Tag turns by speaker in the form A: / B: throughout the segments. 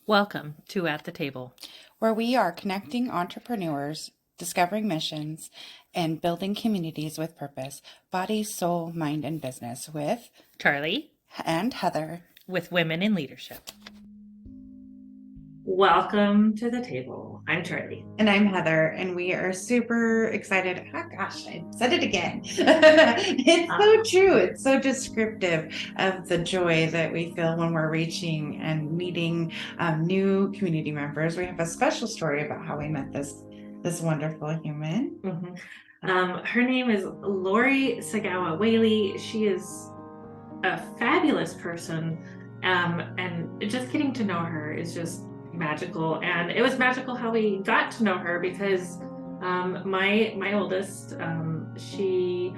A: Welcome to At the Table,
B: where we are connecting entrepreneurs, discovering missions, and building communities with purpose, body, soul, mind, and business with
A: Charlie
B: and Heather.
A: with Women in Leadership.
C: Welcome to the table. I'm Charlie.
B: And I'm Heather, and we are super excited. Oh gosh, I said it again. It's so true. It's so descriptive of the joy that we feel when we're reaching and meeting new community members. We have a special story about how we met this wonderful human.
C: Her name is Lori Tsugawa Whaley. She is a fabulous person, and just getting to know her is just magical. And it was magical how we got to know her because my oldest, she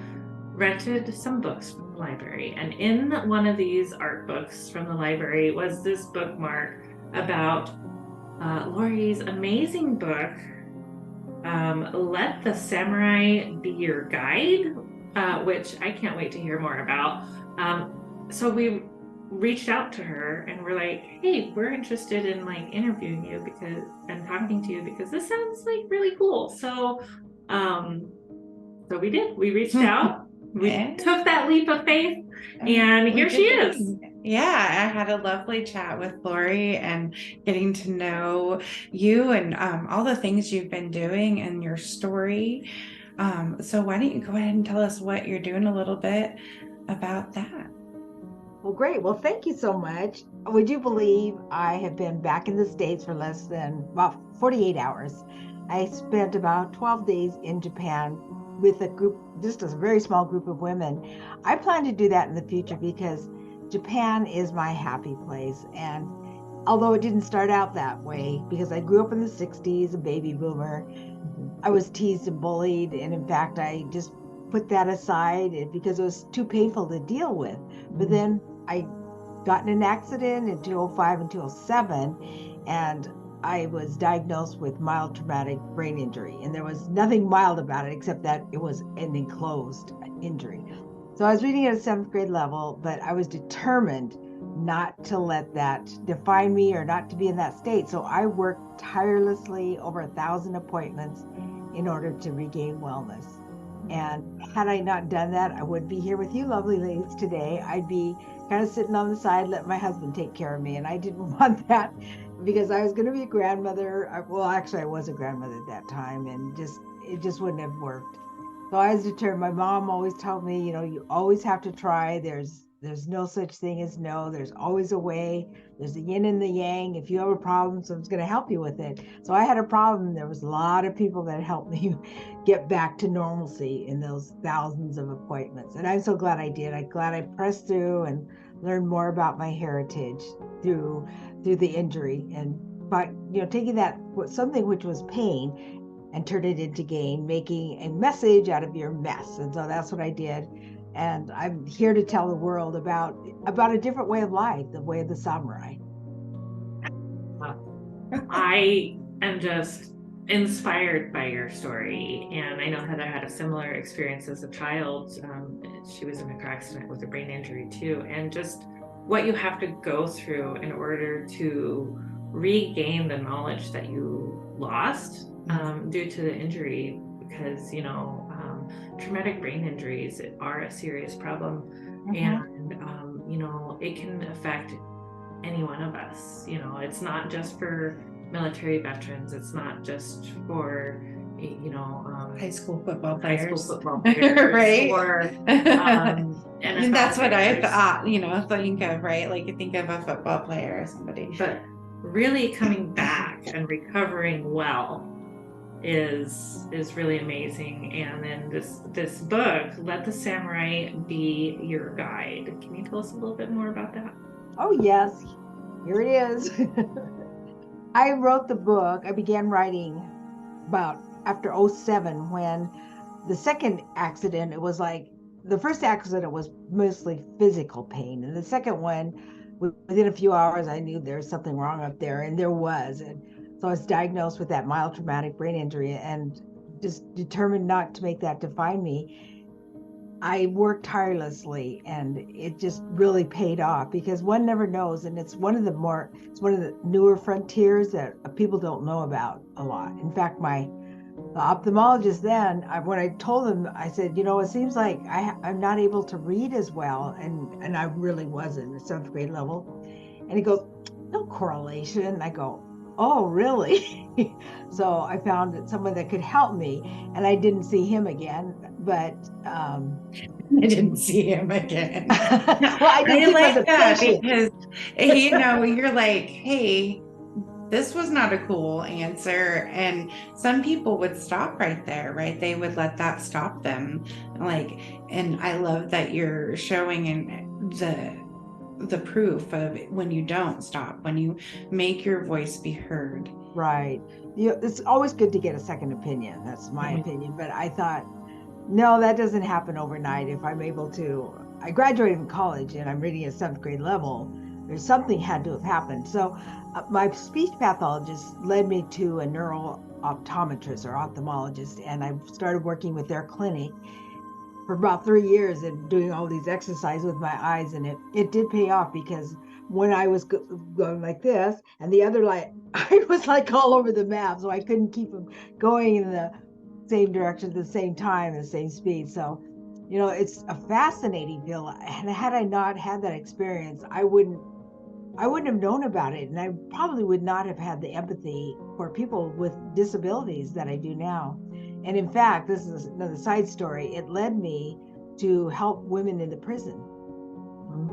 C: rented some books from the library, and in one of these art books from the library was this bookmark about Lori's amazing book, Let the Samurai Be Your Guide, which I can't wait to hear more about. So we reached out to her and we're like, hey, we're interested in interviewing you and talking to you because this sounds really cool. So we did. We reached out. We took that leap of faith, and here she is.
B: Yeah, I had a lovely chat with Lori and getting to know you and all the things you've been doing and your story. So why don't you go ahead and tell us what you're doing a little bit about that?
D: Well, great. Well, thank you so much. Would you believe I have been back in the States for less than about 48 hours? I spent about 12 days in Japan with a group, just a very small group of women. I plan to do that in the future because Japan is my happy place. And although it didn't start out that way, because I grew up in the 60s, a baby boomer, I was teased and bullied. And in fact, I just put that aside because it was too painful to deal with. But then I got in an accident in 2005 and 2007, and I was diagnosed with mild traumatic brain injury. And there was nothing mild about it except that it was an enclosed injury. So I was reading at a 7th grade level, but I was determined not to let that define me or not to be in that state. So I worked tirelessly over 1,000 appointments in order to regain wellness. And had I not done that, I wouldn't be here with you lovely ladies today. I'd be kind of sitting on the side, letting my husband take care of me. And I didn't want that because I was going to be a grandmother. Well, actually, I was a grandmother at that time, and it just wouldn't have worked. So I was determined. My mom always told me, you always have to try. There's no such thing as no. There's always a way. There's the yin and the yang. If you have a problem, someone's going to help you with it. So I had a problem. There was a lot of people that helped me get back to normalcy in those thousands of appointments. And I'm so glad I did. I'm glad I pressed through and learned more about my heritage through the injury. But taking that something which was pain and turn it into gain, making a message out of your mess. And so that's what I did. And I'm here to tell the world about a different way of life, the way of the samurai.
C: I am just inspired by your story. And I know Heather had a similar experience as a child. She was in a car accident with a brain injury too. And just what you have to go through in order to regain the knowledge that you lost due to the injury, because traumatic brain injuries are a serious problem. And it can affect any one of us. It's not just for military veterans, it's not just for
B: high school football players,
C: right?
B: Or and that's what I thought, think of, right? Like you think of a football player or somebody.
C: But really coming back and recovering well is really amazing. And then this book, Let the Samurai Be Your Guide. Can you tell us a little bit more about that?
D: Oh yes, here it is. I wrote the book. I began writing about after 2007, when the second accident, it was like the first accident was mostly physical pain, and the second one, within a few hours, I knew there was something wrong up there, and there was. And so I was diagnosed with that mild traumatic brain injury and just determined not to make that define me. I worked tirelessly, and it just really paid off, because one never knows, and it's one of the newer frontiers that people don't know about a lot. In fact, the ophthalmologist then, when I told him, I said, it seems like I'm not able to read as well, and I really wasn't at 7th grade level. And he goes, no correlation. And I go, oh, really? So I found someone that could help me, and I didn't see him again, but
B: I didn't see him again.
D: well, I didn't
B: I
D: see him
B: like
D: as a
B: that
D: patient.
B: because, you're like, hey, this was not a cool answer. And some people would stop right there, right? They would let that stop them. And I love that you're showing the proof of when you don't stop, when you make your voice be heard.
D: Right. It's always good to get a second opinion. That's my opinion. But I thought, no, that doesn't happen overnight. If I'm able to, I graduated from college and I'm reading at 7th grade level, there's something had to have happened. So my speech pathologist led me to a neural optometrist or ophthalmologist, and I started working with their clinic for about 3 years and doing all these exercises with my eyes, and it did pay off, because when I was going like this and the other light, I was like all over the map, so I couldn't keep them going in the same direction at the same time, the same speed. So, it's a fascinating field. And had I not had that experience, I wouldn't have known about it, and I probably would not have had the empathy for people with disabilities that I do now. And in fact, this is another side story. It led me to help women in the prison,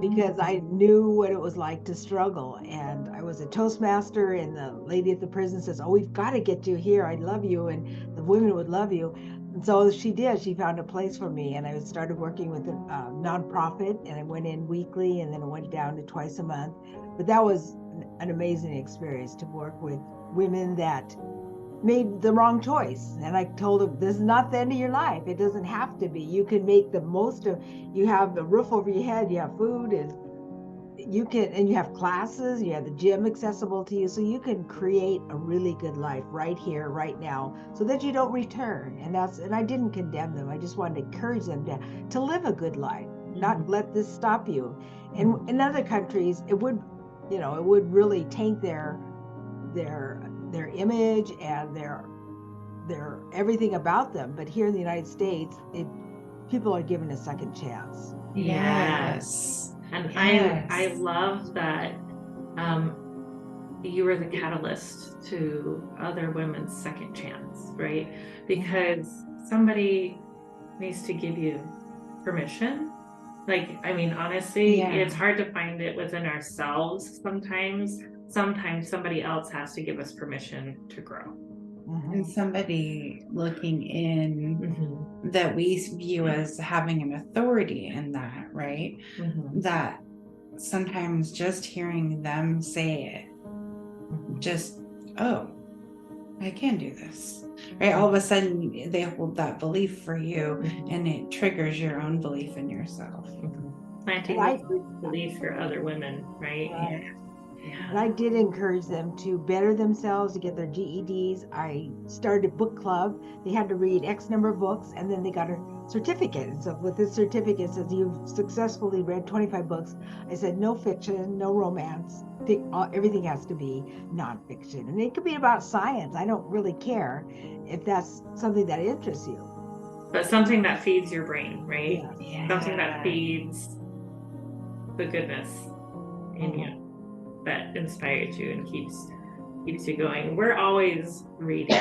D: because I knew what it was like to struggle. And I was a Toastmaster, and the lady at the prison says, oh, we've got to get you here. I love you, and the women would love you. And so she did. She found a place for me, and I started working with a nonprofit, and I went in weekly, and then I went down to twice a month. But that was an amazing experience, to work with women that made the wrong choice. And I told them, this is not the end of your life. It doesn't have to be. You can make the most of, you have the roof over your head, you have food, and you have classes, you have the gym accessible to you, so you can create a really good life right here, right now, so that you don't return. And I didn't condemn them. I just wanted to encourage them to live a good life, not let this stop you. And in other countries, it would really taint their image and their everything about them. But here in the United States, people are given a second chance.
B: Yes.
C: And
B: Yes.
C: I love that you were the catalyst to other women's second chance, right? Because somebody needs to give you permission. Honestly, it's hard to find it within ourselves sometimes. Sometimes somebody else has to give us permission to grow.
B: And somebody looking in that we view as having an authority in that, right? That sometimes just hearing them say it, just, oh, I can do this, right? All of a sudden they hold that belief for you, and it triggers your own belief in yourself.
C: Planting the belief for other women, right?
B: Yeah.
D: And I did encourage them to better themselves, to get their GEDs. I started a book club. They had to read X number of books, and then they got a certificate. And so with this certificate, it says you've successfully read 25 books. I said no fiction, no romance. Everything has to be nonfiction. And it could be about science. I don't really care if that's something that interests you.
C: But something that feeds your brain, right?
B: Yeah.
C: Something that feeds the goodness in you, that inspires you and keeps you going. We're always reading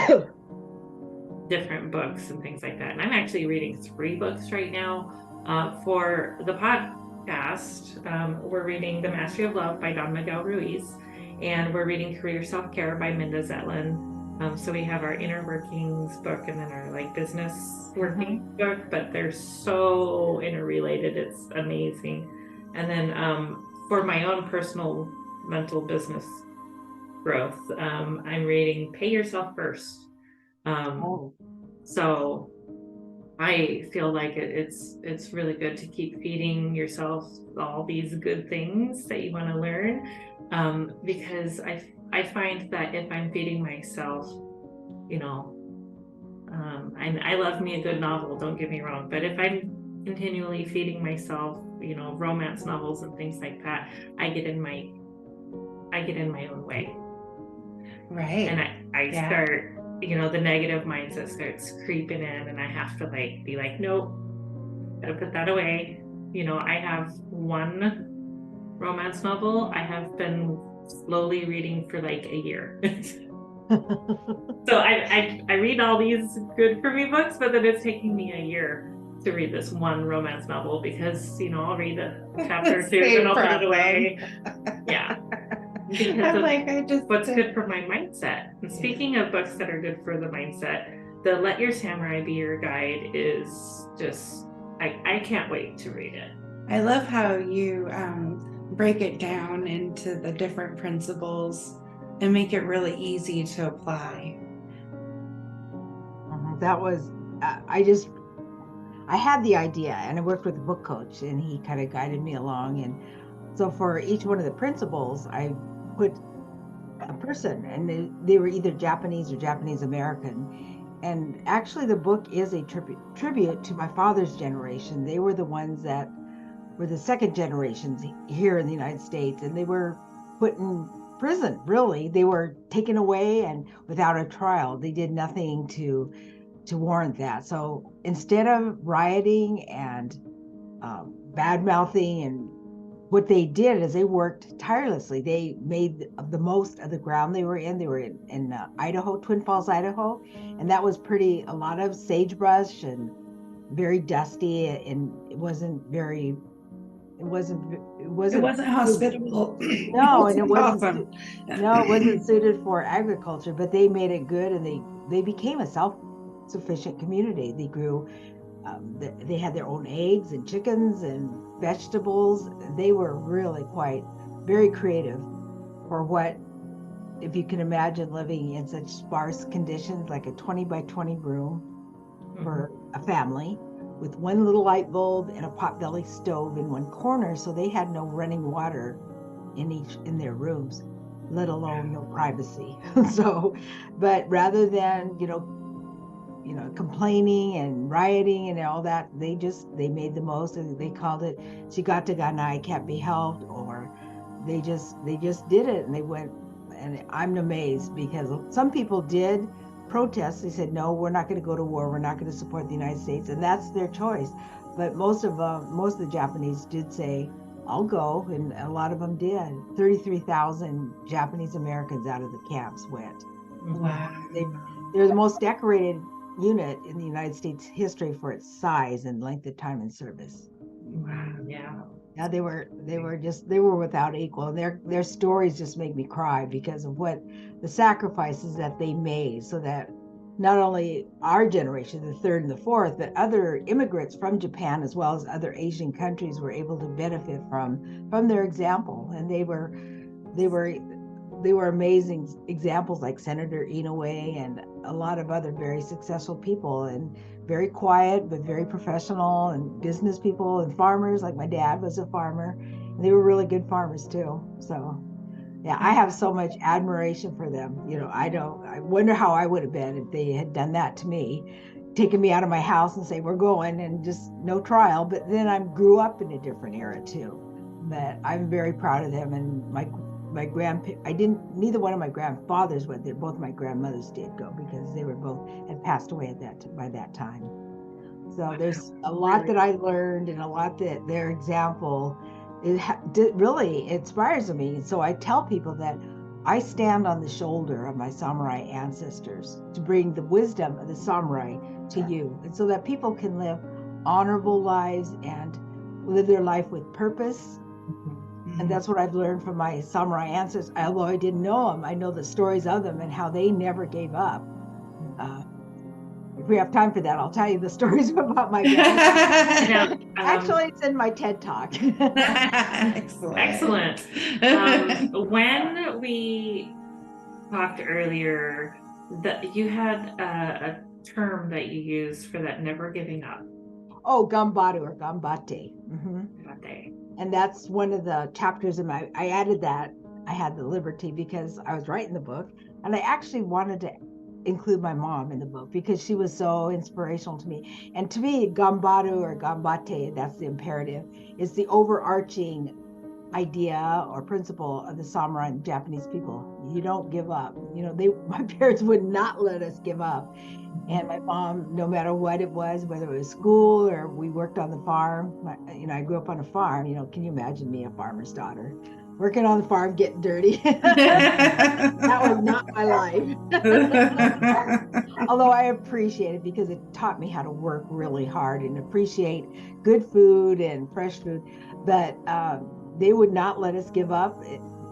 C: different books and things like that. And I'm actually reading 3 books right now. For the podcast, we're reading The Mastery of Love by Don Miguel Ruiz, and we're reading Career Self-Care by Minda Zetlin. So we have our inner workings book and then our business working book, but they're so interrelated. It's amazing. And then for my own personal mental business growth, I'm reading Pay Yourself First. So I feel like it's really good to keep feeding yourself all these good things that you want to learn, because I find that if I'm feeding myself, and I love me a good novel, don't get me wrong, but if I'm continually feeding myself, romance novels and things like that, I get in my own way.
B: Right.
C: And I
B: Yeah.
C: start, the negative mindset starts creeping in, and I have to be like, nope, gotta put that away. I have one romance novel I have been slowly reading for like a year. So I read all these good for me books, but then it's taking me a year to read this one romance novel because I'll read a chapter or two and then I'll put it away. Yeah. Because
B: I'm
C: of
B: like, I just
C: what's good for my mindset. And speaking of books that are good for the mindset, the Let Your Samurai Be Your Guide is just, I can't wait to read it.
B: I love how you break it down into the different principles and make it really easy to apply.
D: That was, I had the idea, and I worked with a book coach, and he kind of guided me along. And so for each one of the principles, I put a person, and they were either Japanese or Japanese American. And actually, the book is a tribute to my father's generation. They were the ones that were the second generations here in the United States, and they were put in prison. Really, they were taken away and without a trial. They did nothing to warrant that. So instead of rioting and bad mouthing, and what they did is they worked tirelessly. They made the most of the ground they were in. They were in Idaho, Twin Falls, Idaho, and that was a lot of sagebrush and very dusty, and it wasn't
B: hospitable.
D: No, and it wasn't
B: awesome.
D: No, it wasn't suited for agriculture, but they made it good, and they became a self-sufficient community. They grew, they had their own eggs and chickens and vegetables. They were really very creative for what, if you can imagine living in such sparse conditions, like a 20 by 20 room for a family with one little light bulb and a potbelly stove in one corner. So they had no running water in their rooms, let alone no privacy. So, but rather than, complaining and rioting and all that, they made the most, and they called it Shigata Ganai, can't be helped, or they just did it, and they went. And I'm amazed because some people did protest. They said, no, we're not going to go to war. We're not going to support the United States. And that's their choice. But most of the Japanese did say, I'll go. And a lot of them did. 33,000 Japanese Americans out of the camps went.
B: Wow.
D: They're the most decorated unit in the United States history for its size and length of time in service.
B: Wow. Yeah.
D: Yeah, they were without equal, and their stories just make me cry because of what the sacrifices that they made, so that not only our generation, the third and the fourth, but other immigrants from Japan as well as other Asian countries were able to benefit from their example. And they were amazing examples, like Senator Inoue and a lot of other very successful people, and very quiet but very professional, and business people and farmers. Like my dad was a farmer, and they were really good farmers too. So yeah, I have so much admiration for them. I wonder how I would have been if they had done that to me, taken me out of my house and say, we're going, and just no trial. But then I grew up in a different era too. But I'm very proud of them. And neither one of my grandfathers went there. Both my grandmothers did go, because they were both had passed away by that time. So there's a lot that I learned, and a lot that their example really inspires me. So I tell people that I stand on the shoulder of my samurai ancestors to bring the wisdom of the samurai to you, and so that people can live honorable lives and live their life with purpose. And that's what I've learned from my samurai ancestors. Although I didn't know them, I know the stories of them and how they never gave up. If we have time for that, I'll tell you the stories about my grandpa. Actually, it's in my TED Talk.
C: Excellent. When we talked earlier, that you had a term that you used for that, never giving up.
D: Oh, gambaru or gambate.
C: Gambate.
D: And that's one of the chapters I added that. I had the liberty because I was writing the book, and I actually wanted to include my mom in the book because she was so inspirational to me. And to me, gambaru or gambate, that's the imperative, is the overarching idea or principle of the samurai and Japanese people. You don't give up. My parents would not let us give up. And my mom, no matter what it was, whether it was school or we worked on the farm, I grew up on a farm. Can you imagine me, a farmer's daughter, working on the farm, getting dirty? That was not my life. Although I appreciate it because it taught me how to work really hard and appreciate good food and fresh food. But they would not let us give up.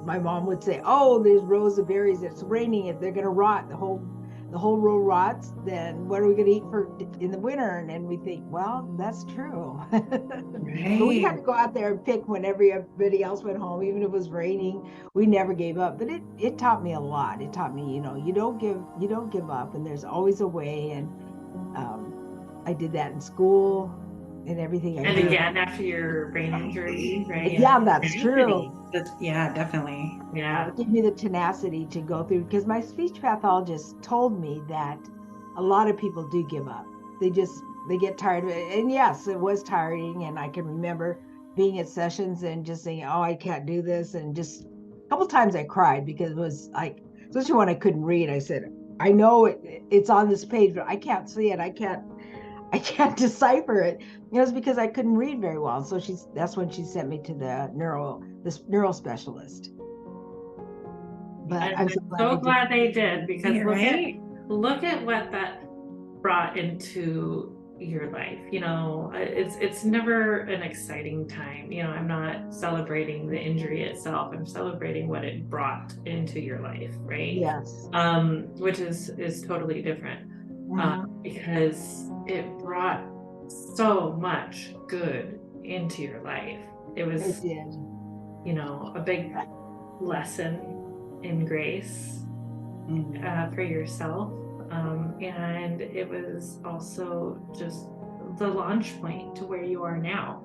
D: My mom would say, "Oh, there's rows of berries. It's raining. If they're going to rot, the whole row rots. Then what are we going to eat in the winter?" And we think, well, that's true.
B: Right.
D: But we had to go out there and pick when everybody else went home, even if it was raining. We never gave up. But it taught me a lot. It taught me, you don't give up, and there's always a way. And I did that in school and everything.
C: And again, after your brain injury, right?
D: Yeah, that's true.
B: Yeah, definitely.
C: Yeah.
D: It gave me the tenacity to go through, because my speech pathologist told me that a lot of people do give up. They get tired of it. And yes, it was tiring. And I can remember being at sessions and just saying, "Oh, I can't do this." And just a couple times I cried because it was like, especially when I couldn't read, I said, "I know it's on this page, but I can't see it. I can't decipher it." It's because I couldn't read very well. So that's when she sent me to the neural specialist. But
C: I'm so glad they did, because look at what that brought into your life. It's never an exciting time. I'm not celebrating the injury itself. I'm celebrating what it brought into your life, right?
D: Yes.
C: Which is totally different.
D: Mm-hmm.
C: Because it brought so much good into your life. It was, a big lesson in grace for yourself. And it was also just the launch point to where you are now,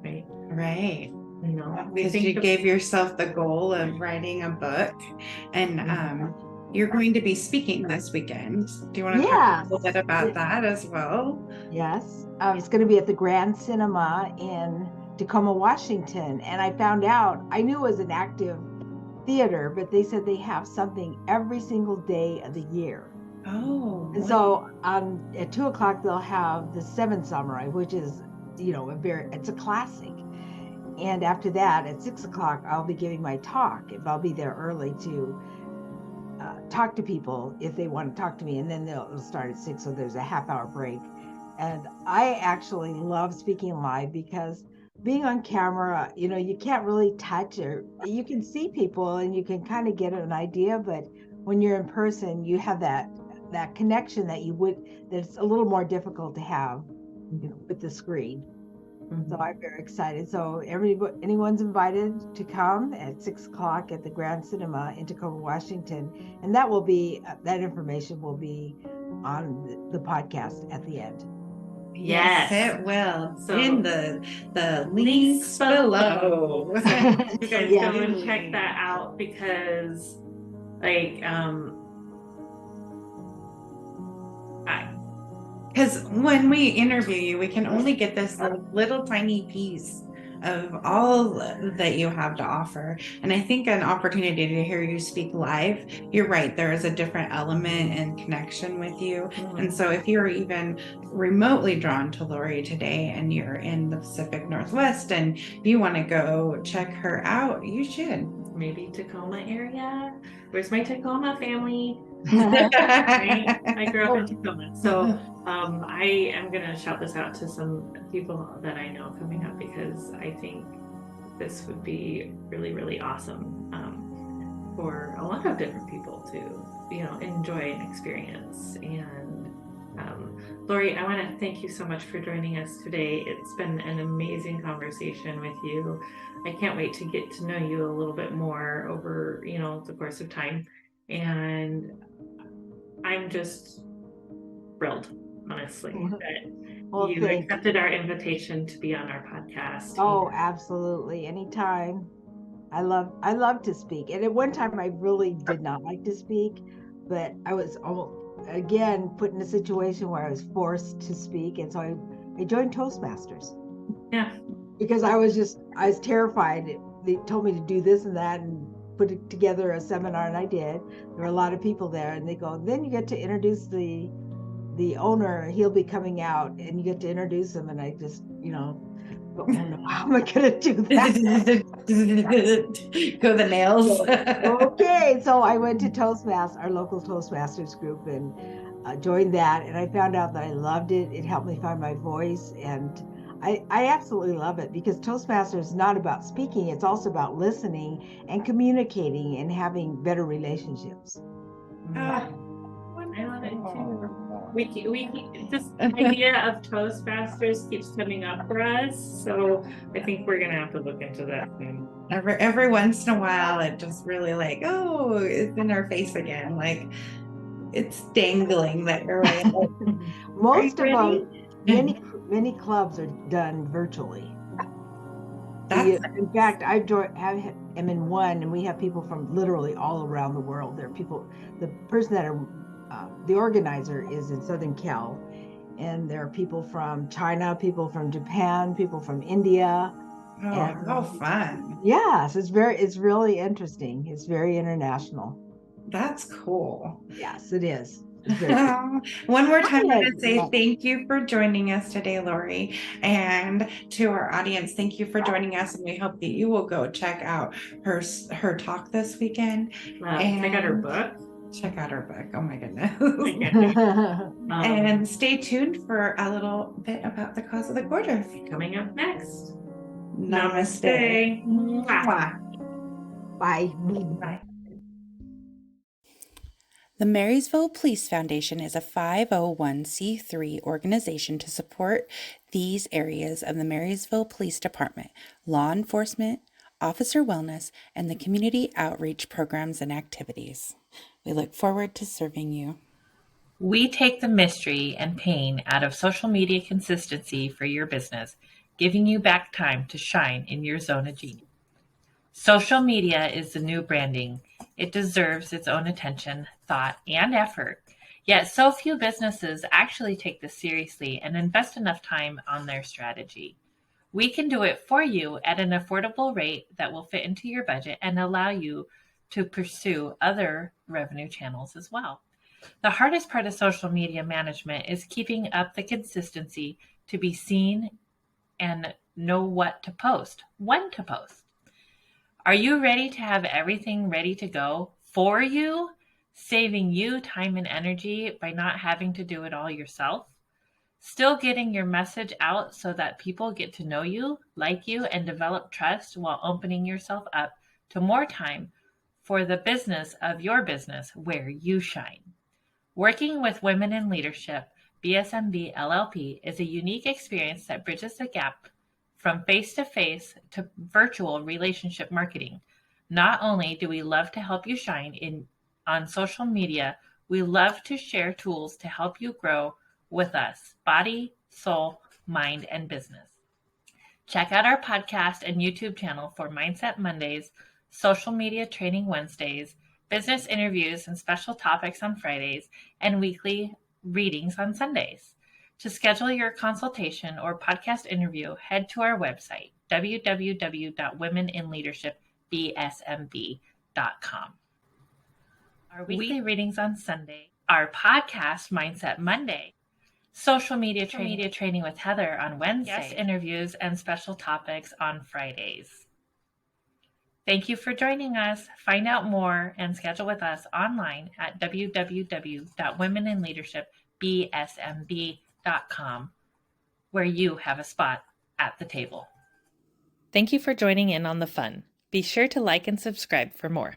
C: right?
B: Right. Because you gave yourself the goal of writing a book, and you're going to be speaking this weekend. Do you want to talk a little bit about that as well?
D: Yes. It's going to be at the Grand Cinema in Tacoma, Washington. And I found out, I knew it was an active theater, but they said they have something every single day of the year.
B: Oh.
D: And so at 2:00 they'll have the Seven Samurai, which is, it's a classic. And after that, at 6:00, I'll be giving my talk. I'll be there early to talk to people if they want to talk to me. And then it'll start at 6, so there's a half-hour break. And I actually love speaking live because being on camera, you can't really touch, or you can see people and you can kind of get an idea. But when you're in person, you have that connection that's a little more difficult to have with the screen. Mm-hmm. So I'm very excited. So anyone's invited to come at 6:00 at the Grand Cinema in Tacoma, Washington, and that information will be on the podcast at the end.
B: Yes, it will. So in the links below.
C: You guys go and check that out, because
B: because when we interview you, we can only get this little tiny piece of all that you have to offer. And I think an opportunity to hear you speak live, you're right, there is a different element and connection with you. Mm-hmm. And so if you're even remotely drawn to Lori today and you're in the Pacific Northwest and you want to go check her out, you should.
C: Maybe Tacoma area. Where's my Tacoma family? Right? I grew up in Tacoma. So I am going to shout this out to some people that I know coming up, because I think this would be really, really awesome for a lot of different people to, enjoy and experience. And Lori, I want to thank you so much for joining us today. It's been an amazing conversation with you. I can't wait to get to know you a little bit more over, the course of time. And I'm just thrilled, honestly, that you accepted our invitation to be on our podcast.
D: Oh, absolutely. Anytime. I love to speak. And at one time I really did not like to speak, but I was again put in a situation where I was forced to speak, and so I joined Toastmasters.
C: Yeah.
D: Because I was terrified. They told me to do this and that and put it together a seminar, and I did. There were a lot of people there, and they go, then you get to introduce the owner. He'll be coming out, and you get to introduce him. And I just, go, oh no, how am I gonna do that?
B: Go the nails.
D: Okay, so I went to our local Toastmasters group, and joined that, and I found out that I loved it. It helped me find my voice, and I absolutely love it, because Toastmasters is not about speaking, it's also about listening and communicating and having better relationships.
C: I love it too. We this idea of Toastmasters keeps coming up for us, so I think we're gonna have to look into that soon.
B: Every once in a while, it just really like, oh, it's in our face again. Like it's dangling there. Right?
D: Most of them, many clubs are done virtually. In fact, I am in one, and we have people from literally all around the world. There are people. The person that the organizer is in Southern Cal, and there are people from China, people from Japan, people from India.
B: How fun!
D: Yes, it's really interesting. It's very international.
B: That's cool.
D: Yes, it is.
B: One more time, I want to say thank you for joining us today, Lori, and to our audience, thank you for joining us, and we hope that you will go check out her talk this weekend.
C: Check out her book.
B: Check out her book. Oh my goodness. And stay tuned for a little bit about the cause of the quarter.
C: Coming up next.
B: Namaste.
C: Mwah.
D: Bye.
B: Bye.
E: The Marysville Police Foundation is a 501c3 organization to support these areas of the Marysville Police Department: law enforcement, officer wellness, and the community outreach programs and activities. We look forward to serving you.
A: We take the mystery and pain out of social media consistency for your business, giving you back time to shine in your zone of genius. Social media is the new branding. It deserves its own attention, thought, and effort. Yet so few businesses actually take this seriously and invest enough time on their strategy. We can do it for you at an affordable rate that will fit into your budget and allow you to pursue other revenue channels as well. The hardest part of social media management is keeping up the consistency to be seen and know what to post, when to post. Are you ready to have everything ready to go for you, saving you time and energy by not having to do it all yourself? Still getting your message out so that people get to know you, like you, and develop trust while opening yourself up to more time for the business of your business where you shine. Working with Women in Leadership, BSMB LLP, is a unique experience that bridges the gap from face-to-face to virtual relationship marketing. Not only do we love to help you shine on social media, we love to share tools to help you grow with us, body, soul, mind, and business. Check out our podcast and YouTube channel for Mindset Mondays, Social Media Training Wednesdays, business interviews and special topics on Fridays, and weekly readings on Sundays. To schedule your consultation or podcast interview, head to our website, www.womeninleadershipbsmb.com. Our weekly readings on Sunday, our podcast, Mindset Monday, social media training with Heather on Wednesday, guest interviews and special topics on Fridays. Thank you for joining us. Find out more and schedule with us online at www.womeninleadershipbsmb.com, where you have a spot at the table. Thank you for joining in on the fun. Be sure to like and subscribe for more.